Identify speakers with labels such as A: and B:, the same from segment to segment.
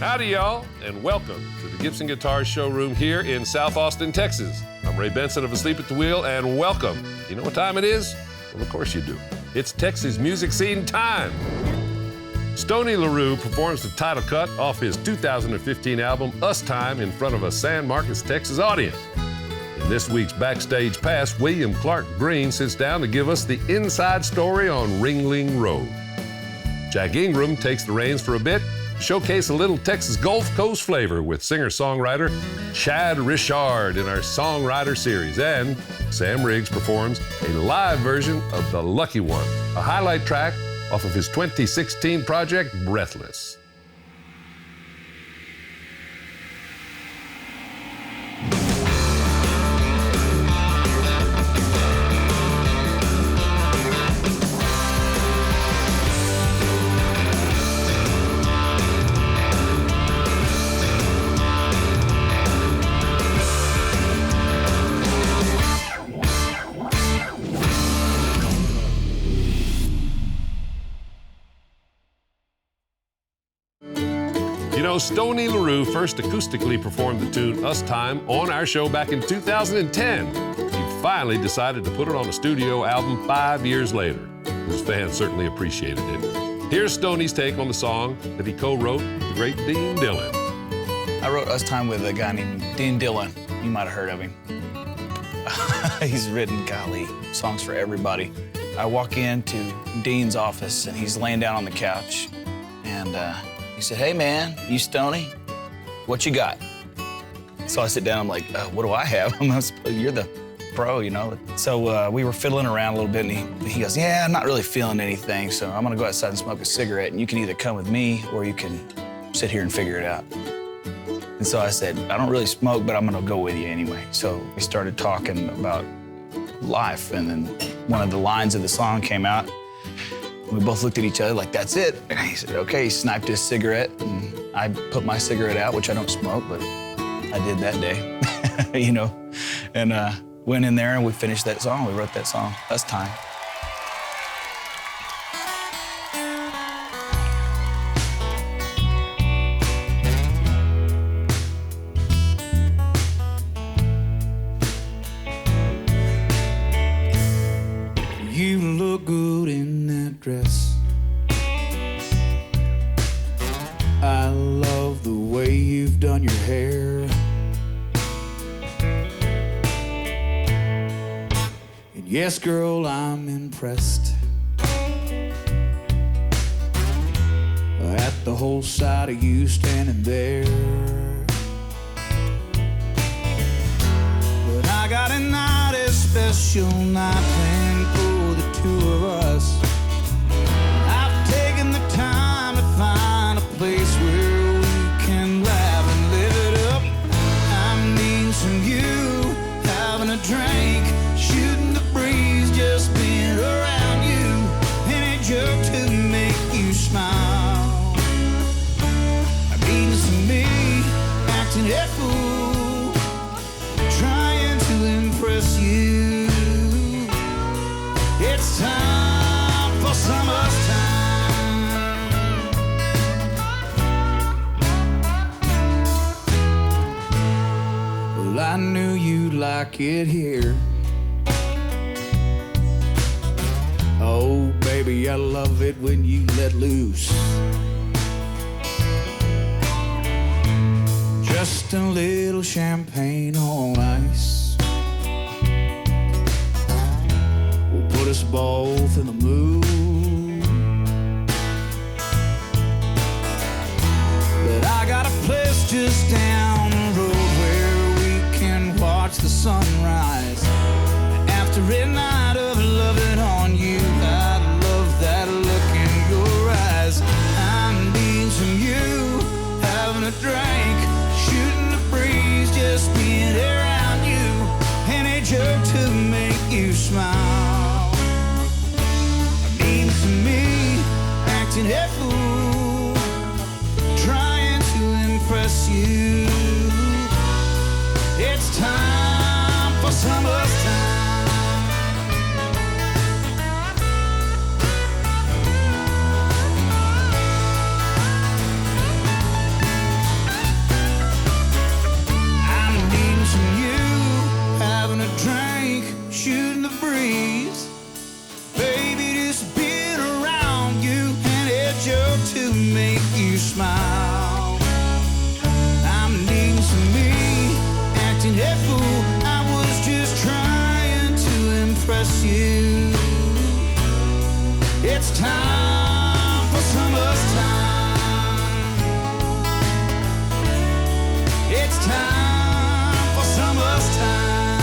A: Howdy, y'all, and welcome to the Gibson Guitars Showroom here in South Austin, Texas. I'm Ray Benson of Asleep at the Wheel, and welcome. You know what time it is? Well, of course you do. It's Texas music scene time. Stoney LaRue performs the title cut off his 2015 album, Us Time, in front of a San Marcos, Texas audience. In this week's Backstage Pass, William Clark Greene sits down to give us the inside story on Ringling Road. Jack Ingram takes the reins for a bit, showcase a little Texas Gulf Coast flavor with singer-songwriter Rashard in our Songwriter Series. And Sam Riggs performs a live version of The Lucky One, a highlight track off of his 2016 project, Breathless. Stoney LaRue first acoustically performed the tune Us Time on our show back in 2010. He finally decided to put it on a studio album 5 years later. His fans certainly appreciated it. Here's Stoney's take on the song that he co-wrote with the great Dean Dillon.
B: I wrote Us Time with a guy named Dean Dillon. You might have heard of him. He's written, golly, songs for everybody. I walk into Dean's office and he's laying down on the couch and he said, "Hey, man, you Stoney? What you got?" So I sit down, I'm like, what do I have? You're the pro, you know? So we were fiddling around a little bit, and he goes, "Yeah, I'm not really feeling anything, so I'm gonna go outside and smoke a cigarette, and you can either come with me or you can sit here and figure it out." And so I said, "I don't really smoke, but I'm gonna go with you anyway." So we started talking about life, and then one of the lines of the song came out. We both looked at each other like, "That's it." And he said, okay. He sniped his cigarette, and I put my cigarette out, which I don't smoke, but I did that day, you know, and went in there and we finished that song. We wrote that song, Us Time.
C: You look good in that dress. I love the way you've done your hair. And yes, girl, I'm impressed at the whole sight of you standing there. But I got a night, a special night planned for the two of us. I've taken the time to find a place where we can laugh and live it up. I'm needing some you, having a drink, shooting the breeze, just being around you. Any joke to make you smile. I'm needing some me, acting a fool, trying to impress you. It's time for some Us Time. Well, I knew you'd like it here. Oh, baby, I love it when you let loose. Just a little champagne on ice will put us both in the mood. But I got a place just down the road where we can watch the sunrise. After a night of loving on you, I love that look in your eyes. I'm being some you, having a drink, shooting the breeze, just being around you. Any joke to make you smile. I'm being some me, acting a fool, trying to impress you. It's time for some Us Time. to make you smile. I'm needing some me, acting a fool. I was just trying to impress you. It's time for summer's time. It's time for summer's time.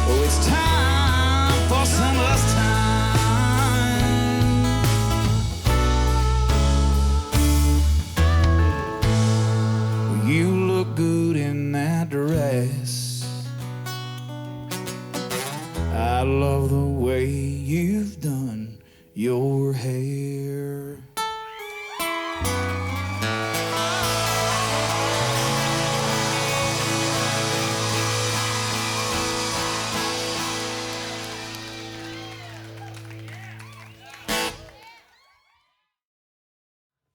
C: Oh, it's time for summer's time. You look good in that dress. I love the way you've done your hair.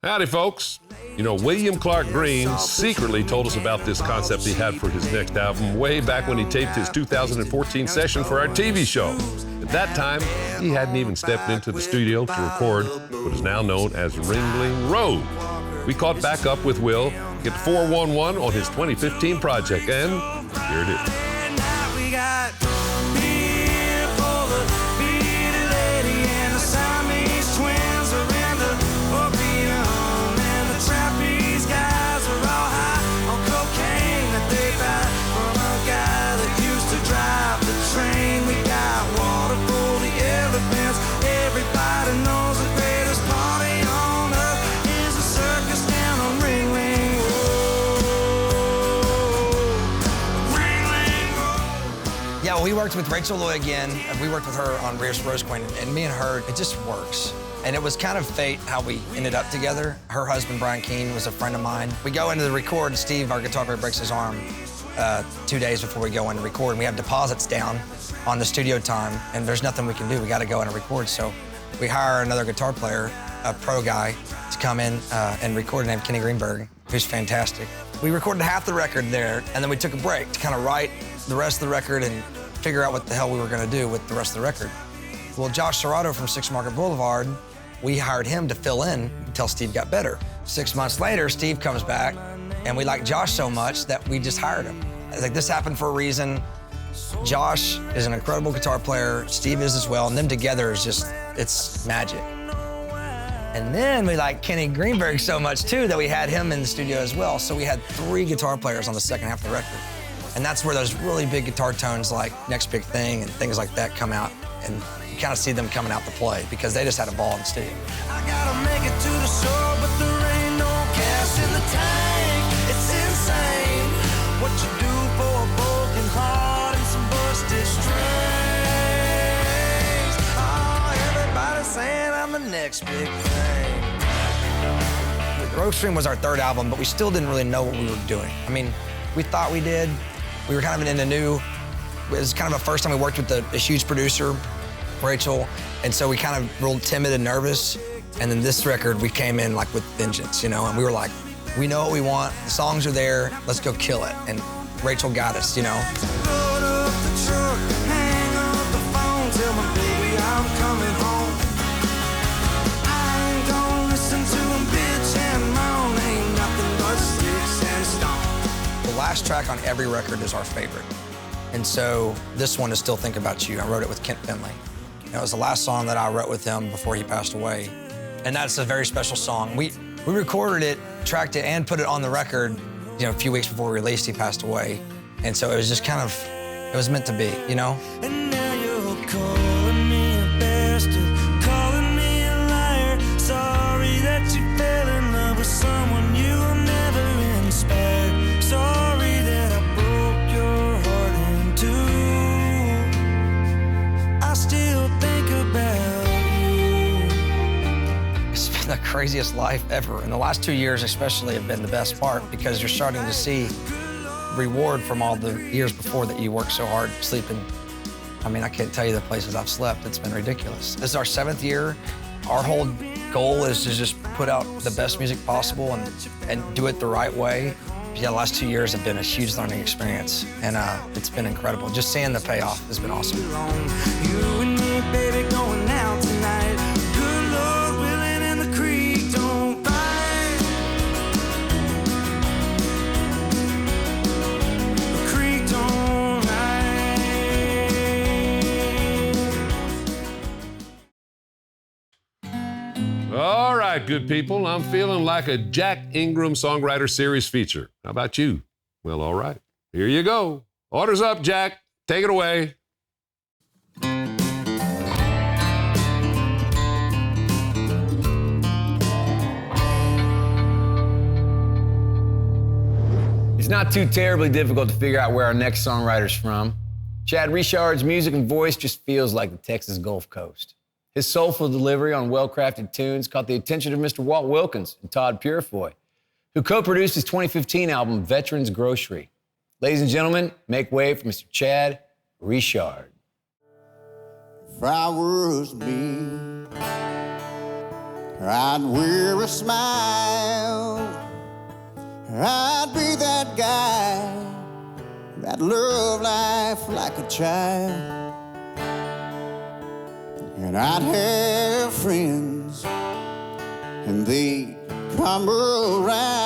A: Howdy, folks. You know, William Clark Greene secretly told us about this concept he had for his next album way back when he taped his 2014 session for our TV show. At that time, he hadn't even stepped into the studio to record what is now known as Ringling Road. We caught back up with Will, get 411 on his 2015 project, and here it is.
D: Yeah, we worked with Rachel Loy again. We worked with her on Rose Queen, and me and her, it just works. And it was kind of fate how we ended up together. Her husband, Brian Keane, was a friend of mine. We go into the record, and Steve, our guitar player, breaks his arm 2 days before we go in to record. And we have deposits down on the studio time, and there's nothing we can do. We got to go in and record. So we hire another guitar player, a pro guy, to come in and record, named Kenny Greenberg, who's fantastic. We recorded half the record there, and then we took a break to kind of write the rest of the record and figure out what the hell we were gonna do with the rest of the record. Well, Josh Serrato from 6 Market Boulevard, we hired him to fill in until Steve got better. 6 months later, Steve comes back, and we liked Josh so much that we just hired him. It's like, this happened for a reason. Josh is an incredible guitar player, Steve is as well, and them together is just, it's magic. And then we liked Kenny Greenberg so much too that we had him in the studio as well. So we had 3 guitar players on the second half of the record. And that's where those really big guitar tones like Next Big Thing and things like that come out. And you kind of see them coming out to play because they just had a ball in the studio.
C: I gotta make it to the shore, but there ain't no cash in the tank. It's insane what you do for a broken heart and some busted strings. Oh, everybody's saying I'm the next big thing.
D: Rogue Stream was our 3rd album, but we still didn't really know what we were doing. I mean, we thought we did. We were kind of in a new, it was kind of the first time we worked with a huge producer, Rachel, and so we kind of real timid and nervous. And then this record, we came in like with vengeance, you know, and we were like, we know what we want, the songs are there, let's go kill it. And Rachel got us, you know.
C: Load up the truck, hang up the phone, tell my baby I'm coming home. I ain't gonna listen to him bitch and moan, ain't nothing but sticks and stones.
D: The last track on every record is our favorite. And so this one is Still Think About You. I wrote it with Kent Finley. It was the last song that I wrote with him before he passed away. And that's a very special song. We recorded it, tracked it, and put it on the record, you know, a few weeks before we released, he passed away. And so it was just kind of, it was meant to be, you know?
C: And now you're calling me a bastard, calling me a liar. Sorry that you fell in love with someone you will never inspire. Sorry that I broke your heart in two. I still think about you.
D: It's been the craziest life ever. And the last 2 years especially have been the best part because you're starting to see reward from all the years before that you worked so hard sleeping. I mean, I can't tell you the places I've slept. It's been ridiculous. This is our 7th year. Our whole goal is to just put out the best music possible and do it the right way. Yeah, the last 2 years have been a huge learning experience, and it's been incredible. Just seeing the payoff has been awesome.
C: You and me, baby, going out tonight.
A: All right, good people. I'm feeling like a Jack Ingram Songwriter Series feature. How about you? Well, all right. Here you go. Orders up, Jack. Take it away.
E: It's not too terribly difficult to figure out where our next songwriter's from. Chad Rashard's music and voice just feels like the Texas Gulf Coast. His soulful delivery on well-crafted tunes caught the attention of Mr. Walt Wilkins and Todd Purefoy, who co-produced his 2015 album, Veterans Grocery. Ladies and gentlemen, make way for Mr. Chad Rashard.
F: If I was me, I'd wear a smile. I'd be that guy that loved life like a child. And I'd have friends, and they'd come around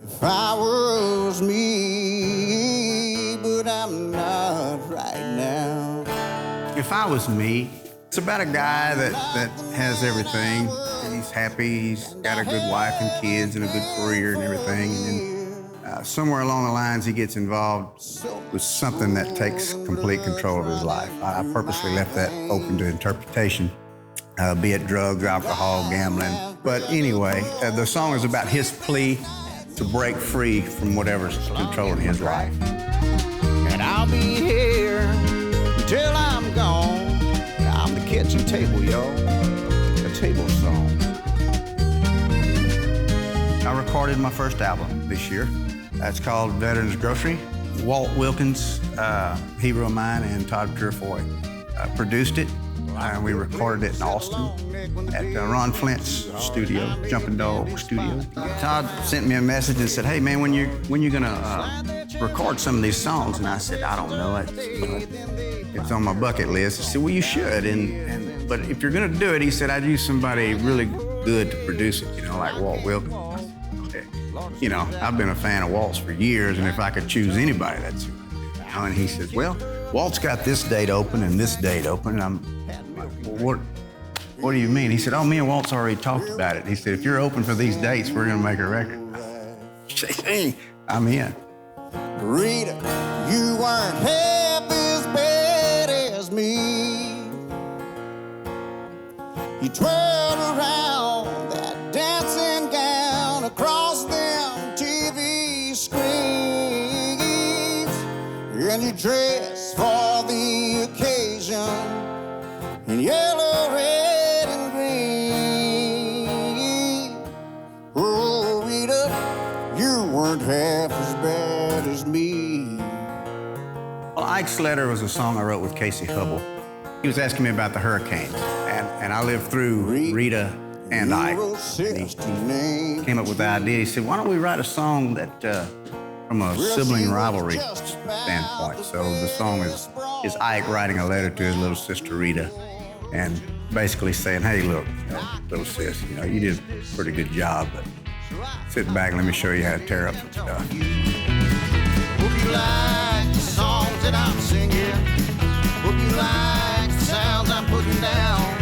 F: if I was me, but I'm not right now.
G: If I was me, it's about a guy that has everything. He's happy, he's got a good wife and kids and a good career and everything. And then somewhere along the lines, he gets involved with something that takes complete control of his life. I purposely left that open to interpretation, be it drugs, alcohol, gambling. But anyway, the song is about his plea to break free from whatever's controlling his life.
F: And I'll be here until I'm gone. I'm the kitchen table, y'all. A table song.
G: I recorded my first album this year. That's called Veterans Grocery. Walt Wilkins, hero of mine, and Todd Purefoy produced it. We recorded it in Austin at Ron Flint's studio, Jumpin' Dog Studio. Todd sent me a message and said, "Hey man, when you gonna record some of these songs?" And I said, "I don't know. It's on my bucket list." He said, "Well, you should. But if you're gonna do it," he said, "I'd use somebody really good to produce it, like Walt Wilkins." Okay. I've been a fan of Walt's for years, and if I could choose anybody, that's who. And he says, "Well, Walt's got this date open and this date open." And I'm like, "Well, what do you mean?" He said, "Oh, me and Walt's already talked about it." He said, "If you're open for these dates, we're gonna make a record." I said, "Hey, I'm in."
F: Rita, you weren't half as bad as me. You twirled around that dancing gown across them TV screens, and you dressed for the occasion in yellow, red, and green. Oh, Rita, you weren't half as bad as me.
G: Well, Ike's Letter was a song I wrote with Casey Hubble. He was asking me about the hurricanes, and I lived through Rita and Ike. And he came up with the idea. He said, "Why don't we write a song that, from a sibling rivalry standpoint?" So the song is Ike writing a letter to his little sister Rita, and basically saying, "Hey, look, little sis, you did a pretty good job, but sit back and let me show you how to tear up some stuff."
F: Hope you like the songs that I'm singing. Hope you like the sounds I'm putting down.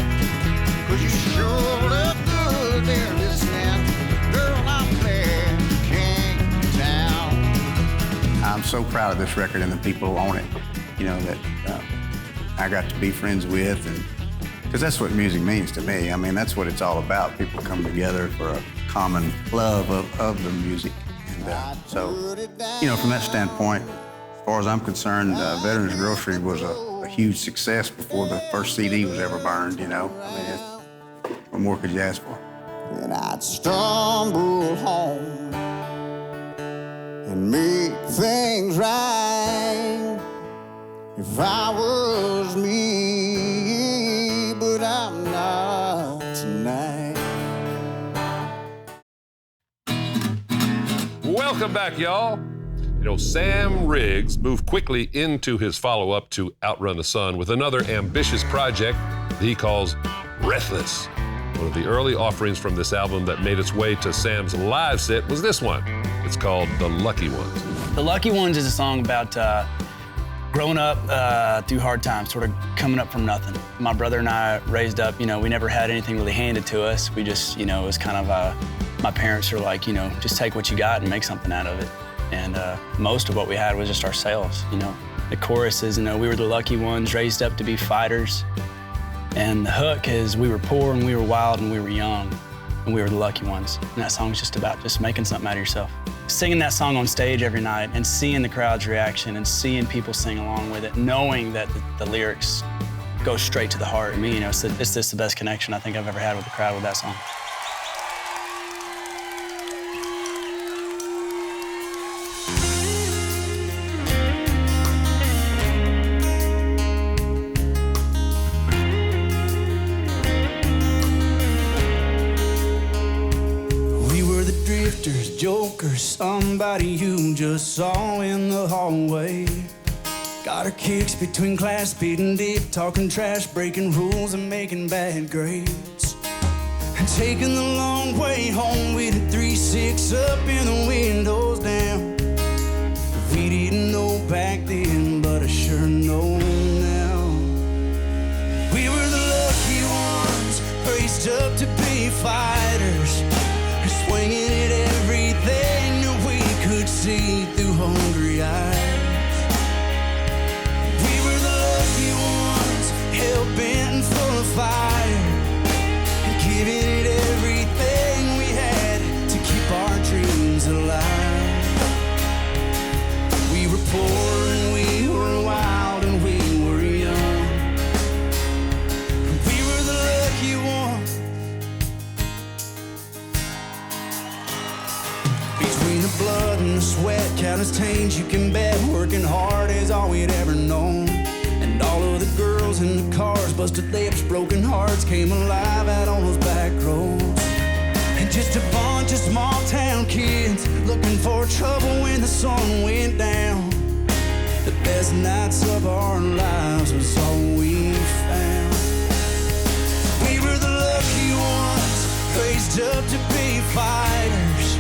F: 'Cause you sure look good there listening. Girl, I'm glad you came to town.
G: I'm so proud of this record and the people who own it, that I got to be friends with, and because that's what music means to me. I mean, that's what it's all about. People come together for a common love of the music. And so, from that standpoint, as far as I'm concerned, Veterans Grocery was a huge success before the first CD was ever burned, what more could you ask for?
F: And I'd stumble home and make things right if I was me, but I'm not tonight.
A: Welcome back, y'all. Sam Riggs moved quickly into his follow-up to Outrun the Sun with another ambitious project that he calls Breathless. One of the early offerings from this album that made its way to Sam's live set was this one. It's called The Lucky Ones.
B: The Lucky Ones is a song about Growing up through hard times, sort of coming up from nothing. My brother and I raised up, we never had anything really handed to us. We just, it was kind of, my parents are like, just take what you got and make something out of it. And most of what we had was just ourselves, The chorus is, we were the lucky ones, raised up to be fighters. And the hook is, we were poor and we were wild and we were young and we were the lucky ones. And that song's just about just making something out of yourself. Singing that song on stage every night and seeing the crowd's reaction and seeing people sing along with it, knowing that the lyrics go straight to the heart. I mean, it's just the best connection I think I've ever had with the crowd with that song.
C: Jokers, somebody you just saw in the hallway. Got our kicks between class, beating deep, talking trash, breaking rules and making bad grades. And taking the long way home with a 3-6 up and the windows down. We didn't know back then, but I sure know now. We were the lucky ones, raised up to be fighters, swinging at everything that we could see through hungry eyes. We were the lucky ones, hell-bent and full of fire, and giving it everything we had to keep our dreams alive. We were poor and we were wild and we were young. We were the lucky ones. Between the blood and the sweat, countless stains you can bet, working hard is all we'd ever known. And all of the girls in the cars, busted lips, broken hearts, came alive out on those back roads. And just a bunch of small town kids looking for trouble when the sun went down. The best nights of our lives was all we found. We were the lucky ones, raised up to be fighters,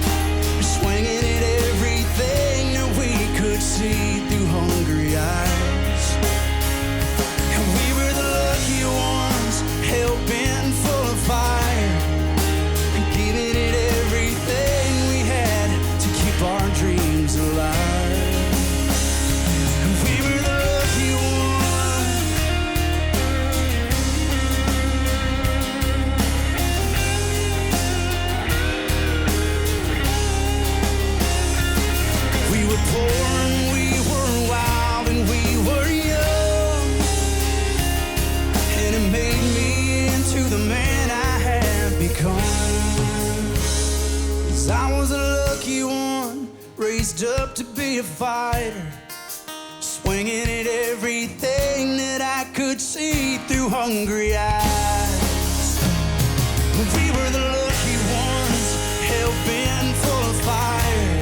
C: swinging at everything that we could see through hungry eyes. And we were the lucky ones, hell-bent and full of fire, and giving it everything we had to keep our dreams alive. And we were the lucky ones. We were poor and we were wild and we were young, and it made me into the man I have become. 'Cause I was a lucky one, raised up to be a fighter, swinging at everything that I could see through hungry eyes. We were the lucky ones, hell-bent full of fire,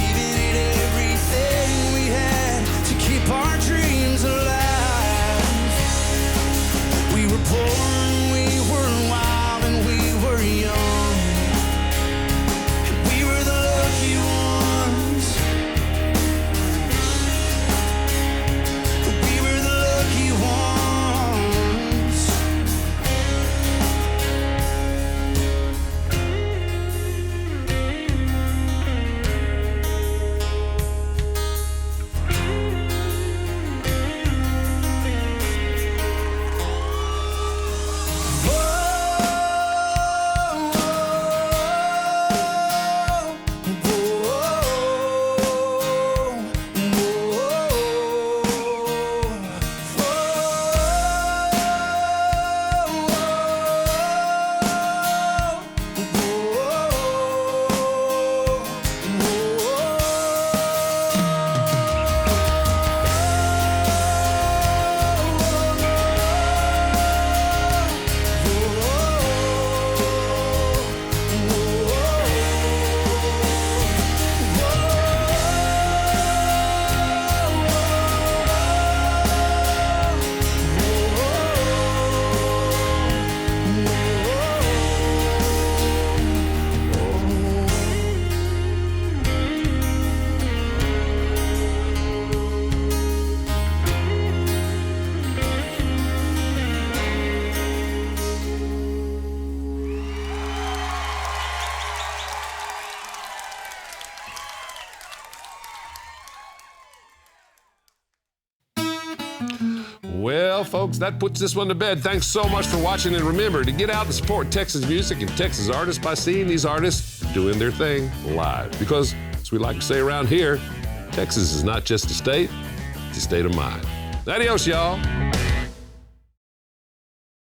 C: giving it everything we had to keep our dreams alive. We were poor and we were wild and we were young, and we were the lucky ones. We were the lucky ones.
A: folks, that puts this one to bed. Thanks so much for watching, and remember to get out and support Texas music and Texas artists by seeing these artists doing their thing live. Because, as we like to say around here, Texas is not just a state, it's a state of mind. Adios, y'all.